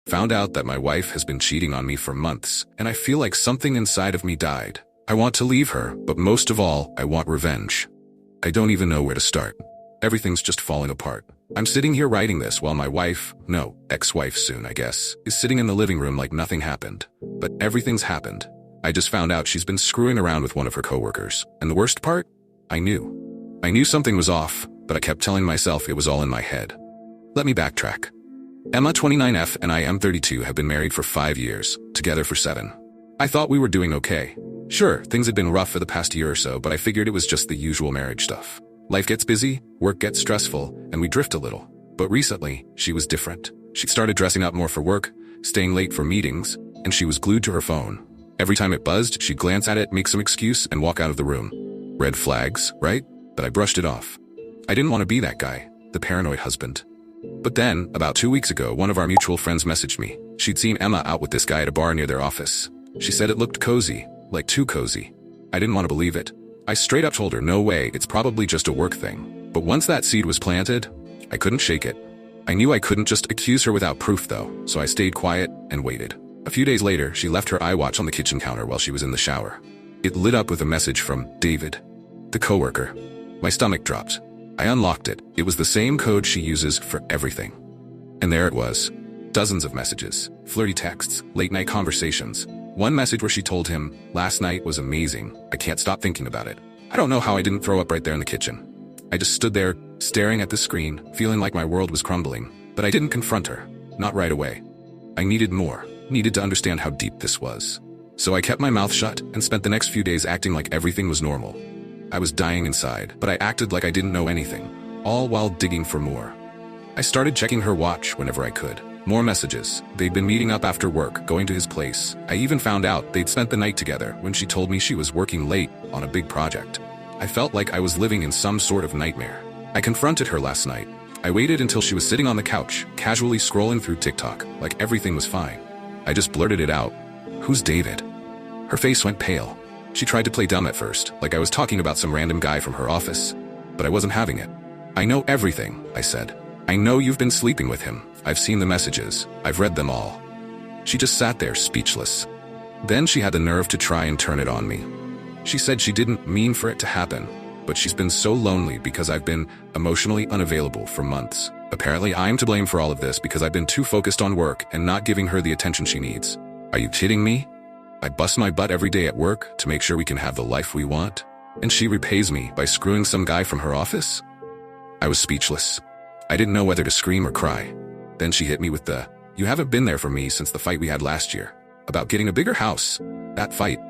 Found out that my wife has been cheating on me for months, and I feel like something inside of me died. I want to leave her, but most of all, I want revenge. I don't even know where to start. Everything's just falling apart. I'm sitting here writing this while my wife, no, ex-wife soon, I guess, is sitting in the living room like nothing happened. But everything's happened. I just found out she's been screwing around with one of her coworkers. And the worst part? I knew. I knew something was off, but I kept telling myself it was all in my head. Let me backtrack. Emma, 29F, and I am 32, have been married for 5 years, together for 7. I thought we were doing okay. Sure, things had been rough for the past year or so, but I figured it was just the usual marriage stuff. Life gets busy, work gets stressful, and we drift a little. But recently, she was different. She started dressing up more for work, staying late for meetings, and she was glued to her phone. Every time it buzzed, she'd glance at it, make some excuse, and walk out of the room. Red flags, right? But I brushed it off. I didn't want to be that guy, the paranoid husband. But then, about 2 weeks ago, one of our mutual friends messaged me. She'd seen Emma out with this guy at a bar near their office. She said it looked cozy, like too cozy. I didn't want to believe it. I straight up told her, no way, it's probably just a work thing. But once that seed was planted, I couldn't shake it. I knew I couldn't just accuse her without proof though, so I stayed quiet and waited. A few days later, she left her iWatch on the kitchen counter while she was in the shower. It lit up with a message from David, the coworker. My stomach dropped. I unlocked it. It was the same code she uses for everything. And there it was. Dozens of messages, flirty texts, late-night conversations. One message where she told him, "Last night was amazing. I can't stop thinking about it." I don't know how I didn't throw up right there in the kitchen. I just stood there, staring at the screen, feeling like my world was crumbling. But I didn't confront her. Not right away. I needed more. Needed to understand how deep this was. So I kept my mouth shut and spent the next few days acting like everything was normal. I was dying inside, but I acted like I didn't know anything, all while digging for more. I started checking her watch whenever I could. More messages. They'd been meeting up after work, going to his place. I even found out they'd spent the night together when she told me she was working late on a big project. I felt like I was living in some sort of nightmare. I confronted her last night. I waited until she was sitting on the couch, casually scrolling through TikTok, like everything was fine. I just blurted it out. "Who's David?" Her face went pale. She tried to play dumb at first, like I was talking about some random guy from her office. But I wasn't having it. "I know everything," I said. "I know you've been sleeping with him. I've seen the messages. I've read them all." She just sat there, speechless. Then she had the nerve to try and turn it on me. She said she didn't mean for it to happen, but she's been so lonely because I've been emotionally unavailable for months. Apparently I'm to blame for all of this because I've been too focused on work and not giving her the attention she needs. Are you kidding me? I bust my butt every day at work to make sure we can have the life we want, and she repays me by screwing some guy from her office? I was speechless. I didn't know whether to scream or cry. Then she hit me with the, "You haven't been there for me since the fight we had last year. About getting a bigger house." That fight.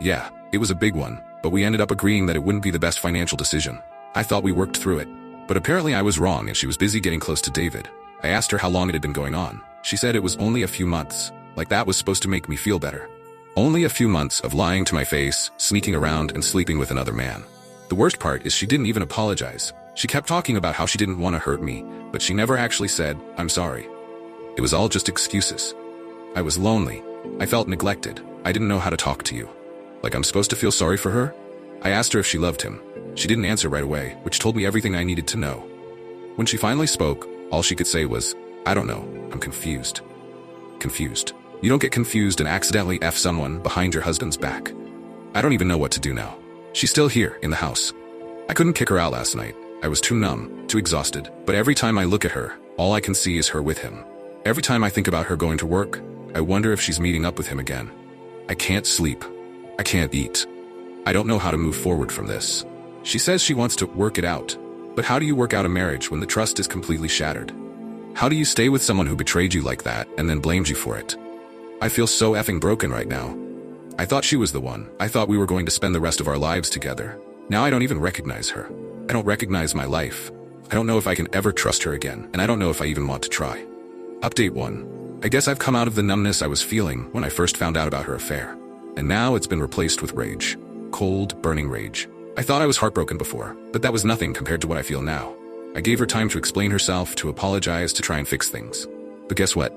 Yeah, it was a big one, but we ended up agreeing that it wouldn't be the best financial decision. I thought we worked through it. But apparently I was wrong and she was busy getting close to David. I asked her how long it had been going on. She said it was only a few months. Like that was supposed to make me feel better. Only a few months of lying to my face, sneaking around, and sleeping with another man. The worst part is she didn't even apologize. She kept talking about how she didn't want to hurt me, but she never actually said, "I'm sorry." It was all just excuses. I was lonely. I felt neglected. I didn't know how to talk to you. Like I'm supposed to feel sorry for her? I asked her if she loved him. She didn't answer right away, which told me everything I needed to know. When she finally spoke, all she could say was, "I don't know, I'm confused." Confused. You don't get confused and accidentally F someone behind your husband's back. I don't even know what to do now. She's still here, in the house. I couldn't kick her out last night. I was too numb, too exhausted. But every time I look at her, all I can see is her with him. Every time I think about her going to work, I wonder if she's meeting up with him again. I can't sleep. I can't eat. I don't know how to move forward from this. She says she wants to work it out. But how do you work out a marriage when the trust is completely shattered? How do you stay with someone who betrayed you like that and then blames you for it? I feel so effing broken right now. I thought she was the one. I thought we were going to spend the rest of our lives together. Now I don't even recognize her. I don't recognize my life. I don't know if I can ever trust her again, and I don't know if I even want to try. Update 1. I guess I've come out of the numbness I was feeling when I first found out about her affair. And now it's been replaced with rage. Cold, burning rage. I thought I was heartbroken before, but that was nothing compared to what I feel now. I gave her time to explain herself, to apologize, to try and fix things. But guess what?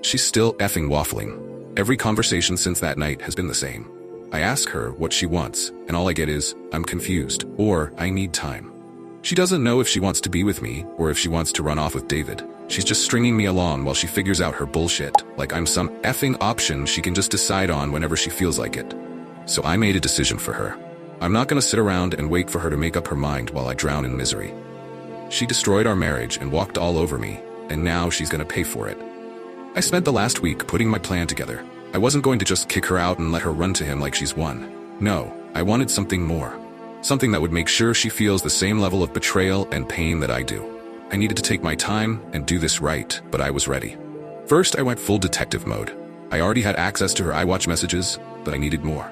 She's still effing waffling. Every conversation since that night has been the same. I ask her what she wants, and all I get is, "I'm confused," or "I need time." She doesn't know if she wants to be with me or if she wants to run off with David. She's just stringing me along while she figures out her bullshit, like I'm some effing option she can just decide on whenever she feels like it. So I made a decision for her. I'm not gonna sit around and wait for her to make up her mind while I drown in misery. She destroyed our marriage and walked all over me, and now she's gonna pay for it. I spent the last week putting my plan together. I wasn't going to just kick her out and let her run to him like she's won. No, I wanted something more. Something that would make sure she feels the same level of betrayal and pain that I do. I needed to take my time and do this right, but I was ready. First, I went full detective mode. I already had access to her iWatch messages, but I needed more.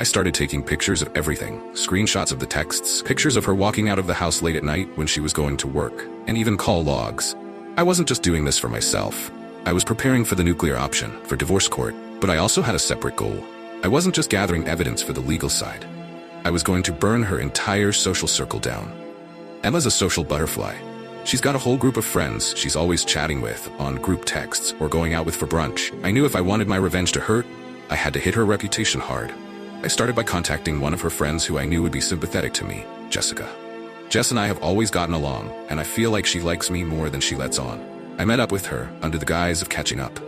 I started taking pictures of everything, screenshots of the texts, pictures of her walking out of the house late at night when she was going to work, and even call logs. I wasn't just doing this for myself. I was preparing for the nuclear option, for divorce court, but I also had a separate goal. I wasn't just gathering evidence for the legal side. I was going to burn her entire social circle down. Emma's a social butterfly. She's got a whole group of friends she's always chatting with on group texts or going out with for brunch. I knew if I wanted my revenge to hurt, I had to hit her reputation hard. I started by contacting one of her friends who I knew would be sympathetic to me, Jessica. Jess and I have always gotten along, and I feel like she likes me more than she lets on. I met up with her under the guise of catching up.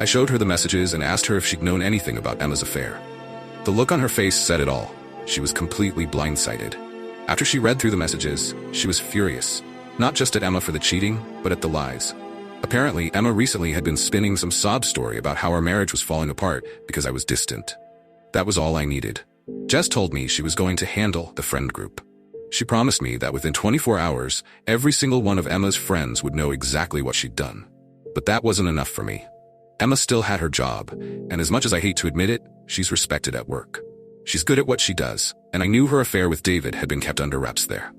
I showed her the messages and asked her if she'd known anything about Emma's affair. The look on her face said it all. She was completely blindsided. After she read through the messages, she was furious. Not just at Emma for the cheating, but at the lies. Apparently, Emma recently had been spinning some sob story about how our marriage was falling apart because I was distant. That was all I needed. Jess told me she was going to handle the friend group. She promised me that within 24 hours, every single one of Emma's friends would know exactly what she'd done. But that wasn't enough for me. Emma still had her job, and as much as I hate to admit it, she's respected at work. She's good at what she does, and I knew her affair with David had been kept under wraps there.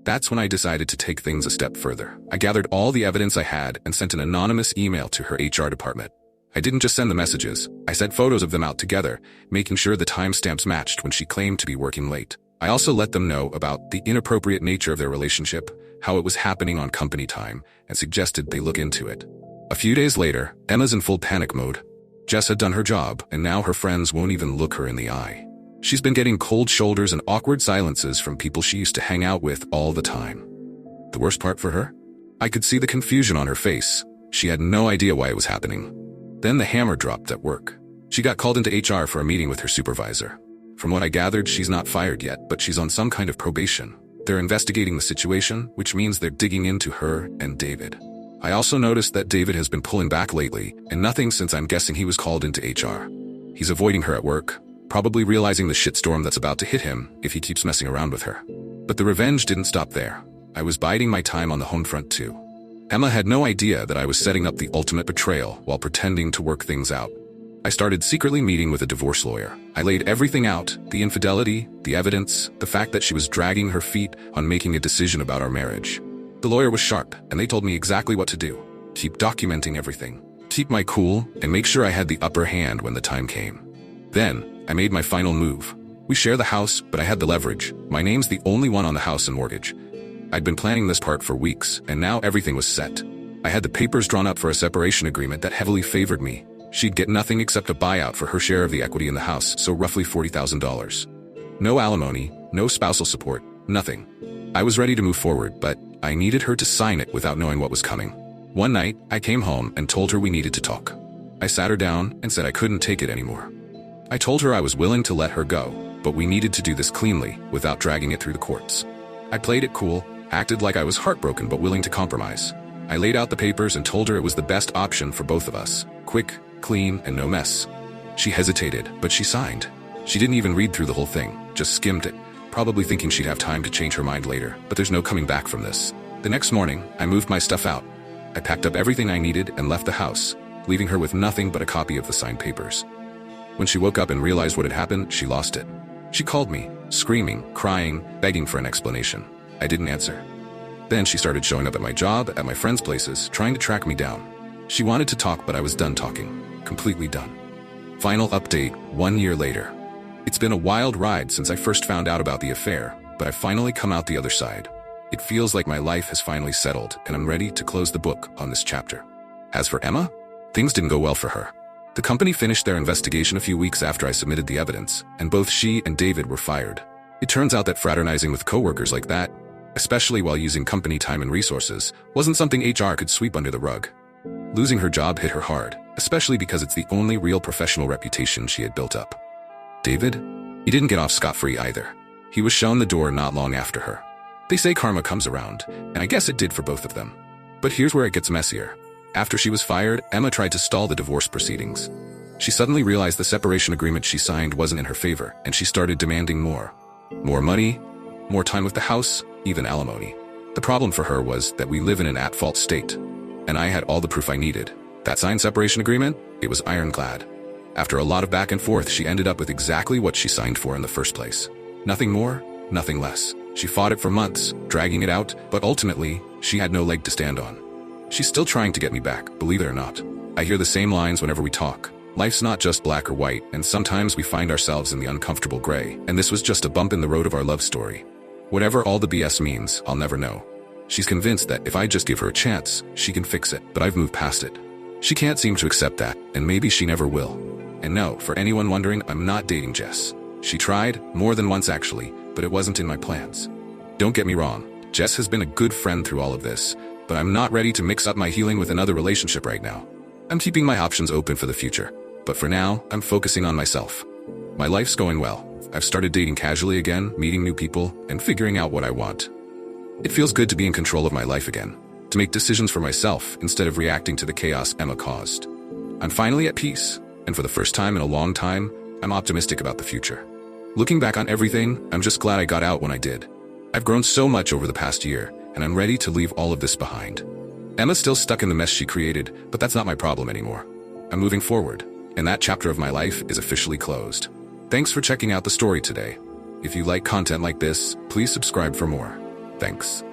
That's when I decided to take things a step further. I gathered all the evidence I had and sent an anonymous email to her HR department. I didn't just send the messages, I sent photos of them out together, making sure the timestamps matched when she claimed to be working late. I also let them know about the inappropriate nature of their relationship, how it was happening on company time, and suggested they look into it. A few days later, Emma's in full panic mode. Jess had done her job, and now her friends won't even look her in the eye. She's been getting cold shoulders and awkward silences from people she used to hang out with all the time. The worst part for her? I could see the confusion on her face. She had no idea why it was happening. Then the hammer dropped at work. She got called into HR for a meeting with her supervisor. From what I gathered, she's not fired yet, but she's on some kind of probation. They're investigating the situation, which means they're digging into her and David. I also noticed that David has been pulling back lately, and nothing since I'm guessing he was called into HR. He's avoiding her at work, probably realizing the shitstorm that's about to hit him if he keeps messing around with her. But the revenge didn't stop there. I was biding my time on the home front too. Emma had no idea that I was setting up the ultimate betrayal while pretending to work things out. I started secretly meeting with a divorce lawyer. I laid everything out, the infidelity, the evidence, the fact that she was dragging her feet on making a decision about our marriage. The lawyer was sharp, and they told me exactly what to do. Keep documenting everything. Keep my cool, and make sure I had the upper hand when the time came. Then, I made my final move. We share the house, but I had the leverage. My name's the only one on the house and mortgage. I'd been planning this part for weeks, and now everything was set. I had the papers drawn up for a separation agreement that heavily favored me. She'd get nothing except a buyout for her share of the equity in the house, so roughly $40,000. No alimony, no spousal support, nothing. I was ready to move forward, but I needed her to sign it without knowing what was coming. One night, I came home and told her we needed to talk. I sat her down and said I couldn't take it anymore. I told her I was willing to let her go, but we needed to do this cleanly, without dragging it through the courts. I played it cool, acted like I was heartbroken but willing to compromise. I laid out the papers and told her it was the best option for both of us. Quick, clean, and no mess. She hesitated, but she signed. She didn't even read through the whole thing, just skimmed it, probably thinking she'd have time to change her mind later, but there's no coming back from this. The next morning, I moved my stuff out. I packed up everything I needed and left the house, leaving her with nothing but a copy of the signed papers. When she woke up and realized what had happened, she lost it. She called me, screaming, crying, begging for an explanation. I didn't answer. Then she started showing up at my job, at my friends' places, trying to track me down. She wanted to talk, but I was done talking. Completely done. Final update, 1 year later. It's been a wild ride since I first found out about the affair, but I've finally come out the other side. It feels like my life has finally settled, and I'm ready to close the book on this chapter. As for Emma, things didn't go well for her. The company finished their investigation a few weeks after I submitted the evidence, and both she and David were fired. It turns out that fraternizing with coworkers like that especially while using company time and resources, wasn't something HR could sweep under the rug. Losing her job hit her hard, especially because it's the only real professional reputation she had built up. David? He didn't get off scot-free either. He was shown the door not long after her. They say karma comes around, and I guess it did for both of them. But here's where it gets messier. After she was fired, Emma tried to stall the divorce proceedings. She suddenly realized the separation agreement she signed wasn't in her favor, and she started demanding more. More money, more time with the house, even alimony. The problem for her was that we live in an at-fault state, and I had all the proof I needed. That signed separation agreement, it was ironclad. After a lot of back and forth, she ended up with exactly what she signed for in the first place. Nothing more, nothing less. She fought it for months, dragging it out, but ultimately, she had no leg to stand on. She's still trying to get me back, believe it or not. I hear the same lines whenever we talk. Life's not just black or white, and sometimes we find ourselves in the uncomfortable gray, and this was just a bump in the road of our love story. Whatever all the BS means, I'll never know. She's convinced that if I just give her a chance, she can fix it, but I've moved past it. She can't seem to accept that, and maybe she never will. And no, for anyone wondering, I'm not dating Jess. She tried, more than once actually, but it wasn't in my plans. Don't get me wrong, Jess has been a good friend through all of this, but I'm not ready to mix up my healing with another relationship right now. I'm keeping my options open for the future, but for now, I'm focusing on myself. My life's going well. I've started dating casually again, meeting new people, and figuring out what I want. It feels good to be in control of my life again, to make decisions for myself instead of reacting to the chaos Emma caused. I'm finally at peace, and for the first time in a long time, I'm optimistic about the future. Looking back on everything, I'm just glad I got out when I did. I've grown so much over the past year, and I'm ready to leave all of this behind. Emma's still stuck in the mess she created, but that's not my problem anymore. I'm moving forward, and that chapter of my life is officially closed. Thanks for checking out the story today. If you like content like this, please subscribe for more. Thanks.